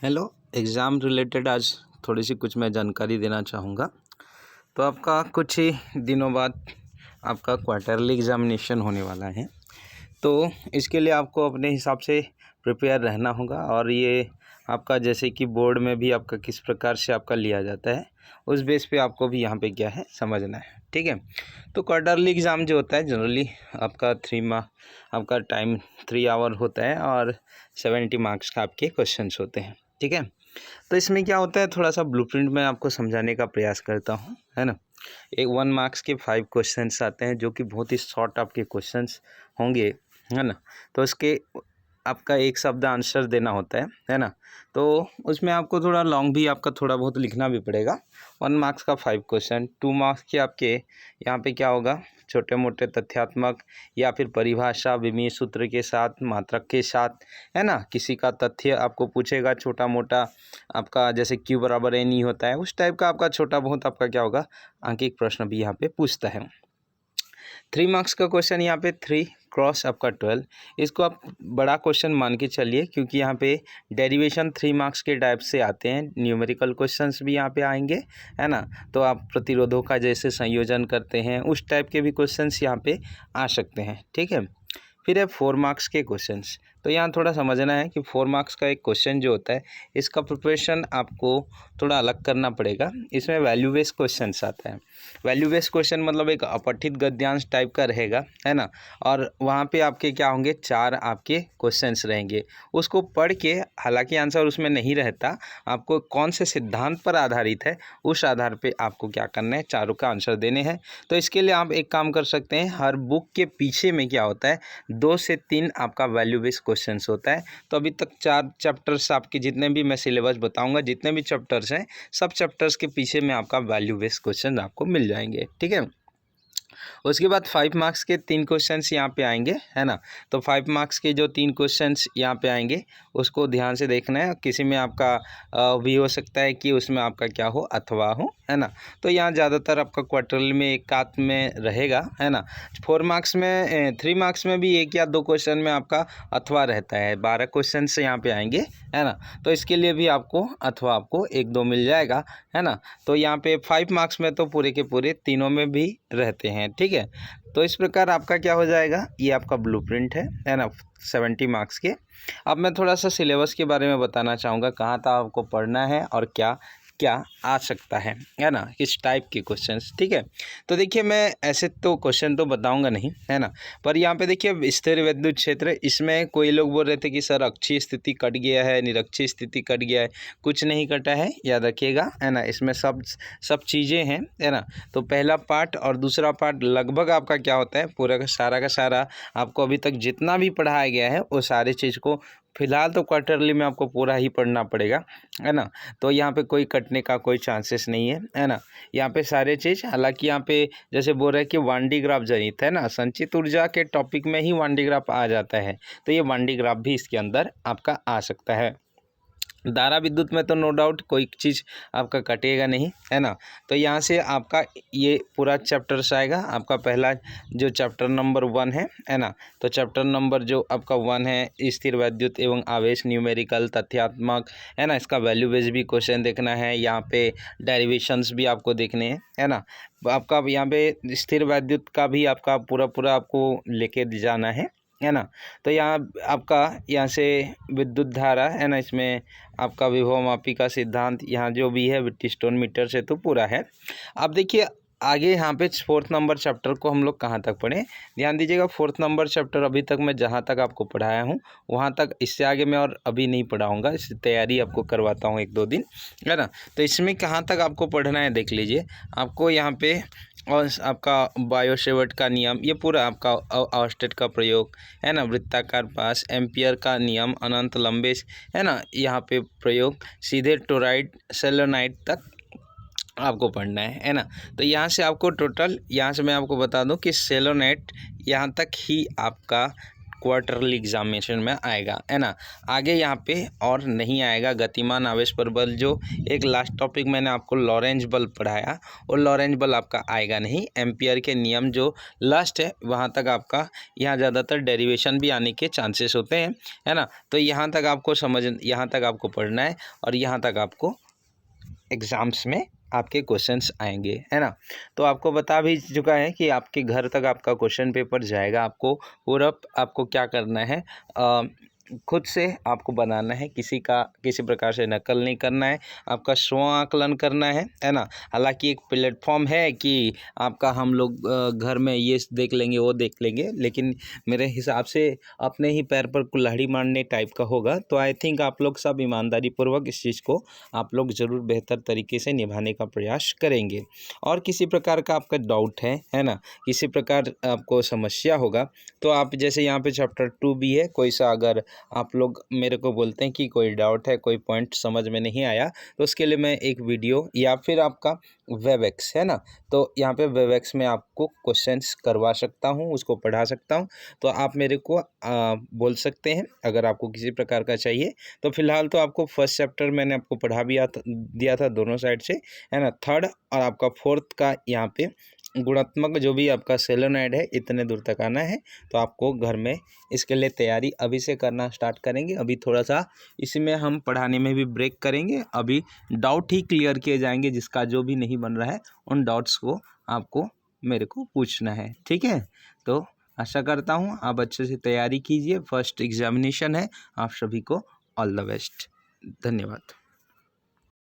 Hello. Exam related आज थोड़ी सी कुछ मैं जानकारी देना चाहूँगा। तो आपका कुछ ही दिनों बाद आपका क्वार्टरली एग्ज़ामिनेशन होने वाला है। तो इसके लिए आपको अपने हिसाब से प्रिपेयर रहना होगा और ये आपका जैसे कि बोर्ड में भी आपका किस प्रकार से आपका लिया जाता है उस बेस पे आपको भी यहाँ पे क्या है समझना है। ठीक है। तो क्वार्टरली एग्ज़ाम जो होता है जनरली आपका आपका टाइम 3 आवर होता है और 70 मार्क्स का आपके क्वेश्चंस होते हैं। ठीक है। तो इसमें क्या होता है थोड़ा सा ब्लूप्रिंट में आपको समझाने का प्रयास करता हूँ, है ना। एक 1 मार्क्स के 5 क्वेश्चंस आते हैं जो कि बहुत ही शॉर्ट आपके क्वेश्चंस होंगे, है ना। तो इसके आपका एक शब्द आंसर देना होता है ना। तो उसमें आपको थोड़ा लॉन्ग भी आपका थोड़ा बहुत लिखना भी पड़ेगा। 1 मार्क्स का 5 क्वेश्चन, 2 मार्क्स के आपके यहाँ पे क्या होगा, छोटे मोटे तथ्यात्मक या फिर परिभाषा विमीय सूत्र के साथ, मात्रक के साथ, है ना। किसी का तथ्य आपको पूछेगा छोटा मोटा आपका, जैसे Q बराबर NE होता है उस टाइप का आपका छोटा बहुत आपका क्या होगा आंकिक प्रश्न भी यहाँ पे पूछता है। 3 मार्क्स का क्वेश्चन यहाँ पे 3 क्रॉस आपका 12, इसको आप बड़ा क्वेश्चन मान के चलिए क्योंकि यहाँ पे डेरिवेशन 3 मार्क्स के टाइप से आते हैं। न्यूमेरिकल क्वेश्चंस भी यहाँ पे आएंगे, है ना। तो आप प्रतिरोधों का जैसे संयोजन करते हैं उस टाइप के भी क्वेश्चंस यहाँ पे आ सकते हैं। ठीक है। फिर है 4 मार्क्स के क्वेश्चंस। तो यहाँ थोड़ा समझना है कि 4 मार्क्स का एक क्वेश्चन जो होता है इसका प्रिपरेशन आपको थोड़ा अलग करना पड़ेगा। इसमें वैल्यू बेस्ड क्वेश्चंस आता है। वैल्यू बेस्ड क्वेश्चन मतलब एक अपठित गद्यांश टाइप का रहेगा, है ना। और वहाँ पे आपके क्या होंगे 4 आपके क्वेश्चंस रहेंगे। उसको पढ़ के, हालांकि आंसर उसमें नहीं रहता, आपको कौन से सिद्धांत पर आधारित है उस आधार पे आपको क्या करना है, चारों का आंसर देने हैं। तो इसके लिए आप एक काम कर सकते हैं, हर बुक के पीछे में क्या होता है 2 से 3 आपका वैल्यू बेस्ड क्वेश्चंस होता है। तो अभी तक 4 चैप्टर्स आपके जितने भी मैं सिलेबस बताऊंगा, जितने भी चैप्टर्स हैं सब चैप्टर्स के पीछे में आपका वैल्यू बेस्ड क्वेश्चन आपको मिल जाएंगे। ठीक है। उसके बाद 5 मार्क्स के 3 क्वेश्चंस यहाँ पे आएंगे, है ना। तो 5 मार्क्स के जो 3 क्वेश्चंस यहाँ पे आएंगे उसको ध्यान से देखना है। किसी में आपका भी हो सकता है कि उसमें आपका क्या हो, अथवा हो, है ना। तो यहाँ ज़्यादातर आपका क्वार्टरली में एक आध में रहेगा, है ना। 4 मार्क्स में 3 मार्क्स में भी 1 या 2 क्वेश्चन में आपका अथवा रहता है। 12 क्वेश्चन से यहाँ पे आएंगे, है ना। तो इसके लिए भी आपको अथवा आपको 1-2 मिल जाएगा, है ना। तो यहाँ पे 5 मार्क्स में तो पूरे के पूरे तीनों में भी रहते हैं। ठीक है। तो इस प्रकार आपका क्या हो जाएगा, ये आपका ब्लूप्रिंट है ना 70 मार्क्स के। अब मैं थोड़ा सा सिलेबस के बारे में बताना चाहूँगा, कहाँ तक आपको पढ़ना है और क्या क्या आ सकता है ना, किस टाइप के क्वेश्चंस। ठीक है। तो देखिए मैं ऐसे तो क्वेश्चन तो बताऊंगा नहीं, है ना। पर यहाँ पे देखिए स्थिर विद्युत क्षेत्र, इसमें कोई लोग बोल रहे थे कि सर अक्षीय स्थिति कट गया है, निरक्षीय स्थिति कट गया है। कुछ नहीं कटा है, याद रखिएगा, है ना। इसमें सब चीज़ें हैं, है ना। तो पहला पार्ट और दूसरा पार्ट लगभग आपका क्या होता है, पूरा का सारा आपको अभी तक जितना भी पढ़ाया गया है वो सारी चीज़ को फिलहाल तो क्वार्टरली में आपको पूरा ही पढ़ना पड़ेगा, है ना। तो यहाँ पे कोई कटने का कोई चांसेस नहीं है ना। यहाँ पे सारे चीज़, हालांकि यहाँ पे जैसे बोल रहे हैं कि वान डी ग्राफ जनित, है ना, संचित ऊर्जा के टॉपिक में ही वान डी ग्राफ आ जाता है। तो ये वान डी ग्राफ भी इसके अंदर आपका आ सकता है। धारा विद्युत में तो नो डाउट कोई चीज़ आपका कटेगा नहीं, है ना। तो यहाँ से आपका ये पूरा चैप्टर्स आएगा। आपका पहला जो चैप्टर नंबर 1 है ना। तो चैप्टर नंबर जो आपका 1 है स्थिर वैद्युत एवं आवेश, न्यूमेरिकल तथ्यात्मक, है ना। इसका वैल्यू बेस भी क्वेश्चन देखना है, यहाँ पे डेरिवेशंस भी आपको देखने हैं, है ना। आपका यहाँ पे स्थिर वैद्युत का भी आपका पूरा आपको लेके जाना है ना। तो यहाँ आपका यहाँ से विद्युत धारा, है ना, इसमें आपका विभव मापी का सिद्धांत यहाँ जो भी है व्हिटस्टोन मीटर से तो पूरा है। अब देखिए आगे यहाँ पे 4th नंबर चैप्टर को हम लोग कहाँ तक पढ़ें, ध्यान दीजिएगा। 4th नंबर चैप्टर अभी तक मैं जहाँ तक आपको पढ़ाया हूँ वहाँ तक, इससे आगे मैं और अभी नहीं पढ़ाऊँगा, इससे तैयारी आपको करवाता हूँ 1-2 दिन, है ना। तो इसमें कहाँ तक आपको पढ़ना है देख लीजिए। आपको यहाँ पे और आपका बायोसेवर्ट का नियम, ये पूरा आपका ऑस्टेट का प्रयोग, है ना, वृत्ताकार पास, एम्पियर का नियम, अनंत लंबे, है ना, यहाँ पे प्रयोग, सीधे टोराइड सेलेनाइड तक आपको पढ़ना है ना। तो यहाँ से आपको टोटल, यहाँ से मैं आपको बता दूं कि सेलोनेट यहाँ तक ही आपका क्वार्टरली एग्जामिनेशन में आएगा, है ना। आगे यहाँ पे और नहीं आएगा। गतिमान आवेश पर बल, जो एक लास्ट टॉपिक मैंने आपको लॉरेंज बल पढ़ाया, और लॉरेंज बल आपका आएगा नहीं। एम्पियर के नियम जो लास्ट है वहाँ तक आपका, यहाँ ज़्यादातर डेरिवेशन भी आने के चांसेस होते हैं, है ना। तो यहाँ तक आपको यहाँ तक आपको पढ़ना है, और यहाँ तक आपको एग्ज़ाम्स में आपके क्वेश्चंस आएंगे, है ना। तो आपको बता भी चुका है कि आपके घर तक आपका क्वेश्चन पेपर जाएगा। आपको पूरा आपको क्या करना है, खुद से आपको बनाना है, किसी प्रकार से नकल नहीं करना है, आपका स्व आकलन करना है ना। हालांकि एक प्लेटफॉर्म है कि आपका हम लोग घर में ये देख लेंगे वो देख लेंगे, लेकिन मेरे हिसाब से अपने ही पैर पर कुल्हाड़ी मारने टाइप का होगा। तो आई थिंक आप लोग सब ईमानदारी पूर्वक इस चीज़ को आप लोग ज़रूर बेहतर तरीके से निभाने का प्रयास करेंगे। और किसी प्रकार का आपका डाउट है ना, किसी प्रकार आपको समस्या होगा, तो आप जैसे यहाँ पे चैप्टर 2 भी है, कोई सा अगर आप लोग मेरे को बोलते हैं कि कोई डाउट है, कोई पॉइंट समझ में नहीं आया, तो उसके लिए मैं एक वीडियो या फिर आपका वेबएक्स है ना, तो यहाँ पे वेबएक्स में आपको क्वेश्चंस करवा सकता हूँ, उसको पढ़ा सकता हूँ। तो आप मेरे को बोल सकते हैं अगर आपको किसी प्रकार का चाहिए। तो फिलहाल तो आपको फर्स्ट चैप्टर मैंने आपको पढ़ा भी दिया था दोनों साइड से, है ना। थर्ड और आपका फोर्थ का यहाँ पे गुणात्मक जो भी आपका सेलेनॉइड है, इतने दूर तक आना है। तो आपको घर में इसके लिए तैयारी अभी से करना स्टार्ट करेंगे। अभी थोड़ा सा इसमें हम पढ़ाने में भी ब्रेक करेंगे, अभी डाउट ही क्लियर किए जाएंगे। जिसका जो भी नहीं बन रहा है उन डाउट्स को आपको मेरे को पूछना है, ठीक है। तो आशा करता हूँ आप अच्छे से तैयारी कीजिए, फर्स्ट एग्जामिनेशन है। आप सभी को ऑल द बेस्ट, धन्यवाद।